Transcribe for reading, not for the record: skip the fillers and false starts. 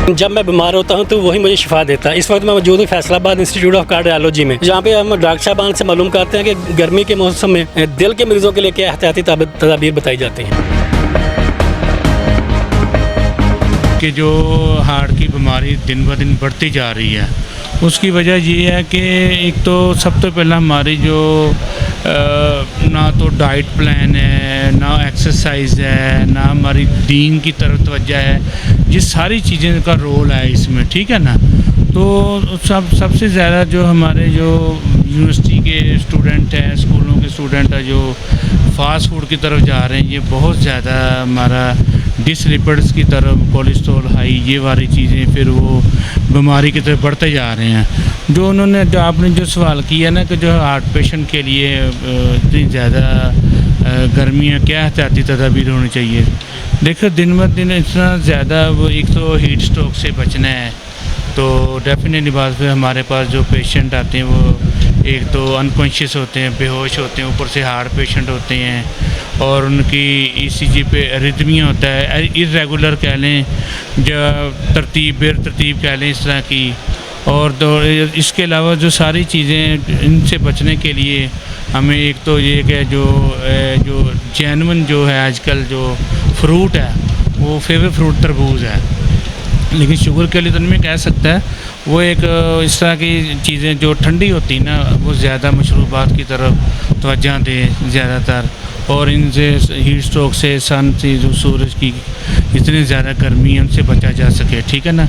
جب میں بیمار ہوتا ہوں تو وہی مجھے شفا دیتا ہے۔ اس وقت میں موجود ہوں فیصل آباد انسٹیٹیوٹ آف کارڈیالوجی میں، جہاں پہ ہم ڈاکٹر صاحبان سے معلوم کرتے ہیں کہ گرمی کے موسم میں دل کے مریضوں کے لیے کیا احتیاطی تدابیر بتائی جاتی ہیں۔ کہ جو ہارٹ کی بیماری دن بہ دن بڑھتی جا رہی ہے، اس کی وجہ یہ ہے کہ ایک تو سب تو پہلا ہماری جو نہ تو ڈائٹ پلان ہے، نہ ایکسرسائز ہے، نہ ہماری دین کی طرف توجہ ہے، یہ ساری چیزیں کا رول ہے اس میں، ٹھیک ہے نا۔ تو سب سے زیادہ جو ہمارے جو یونیورسٹی کے اسٹوڈنٹ ہیں، اسکولوں کے اسٹوڈنٹ ہیں، جو فاسٹ فوڈ کی طرف جا رہے ہیں، یہ بہت زیادہ ہمارا ڈس لپڈس کی طرف، کولیسٹرول ہائی، یہ والی چیزیں پھر وہ بیماری کی طرف بڑھتے جا رہے ہیں۔ جو آپ نے جو سوال کیا نا کہ جو ہارٹ پیشنٹ کے لیے اتنی زیادہ گرمیاں کیا احتیاطی تدابیر ہونی چاہیے، دیکھو دن بہ دن اتنا زیادہ وہ ایک تو ہیٹ اسٹروک سے بچنا ہے، تو ڈیفینیٹلی بات پہ ہمارے پاس جو پیشنٹ آتے ہیں وہ ایک تو انکانشیس ہوتے ہیں، بے ہوش ہوتے ہیں، اوپر سے ہارٹ پیشنٹ ہوتے ہیں، اور ان کی ای سی جی پہ ارتھمیا ہوتا ہے، ارریگولر کہہ لیں، جو بے ترتیب کہہ لیں اس طرح کی۔ اور اس کے علاوہ جو ساری چیزیں ان سے بچنے کے لیے ہمیں ایک تو یہ کہ جو جینون جو ہے آج کل جو فروٹ ہے، وہ فیوریٹ فروٹ تربوز ہے، لیکن شوگر کے لیے تو نہیں کہہ سکتا ہے، وہ ایک اس طرح کی چیزیں جو ٹھنڈی ہوتی نا، وہ زیادہ مشروبات کی طرف توجہ دیں زیادہ تر، اور ان سے ہیٹ اسٹروک سے، سن سے، جو سورج کی اتنی زیادہ گرمی ہے، ان سے بچا جا سکے، ٹھیک ہے نا۔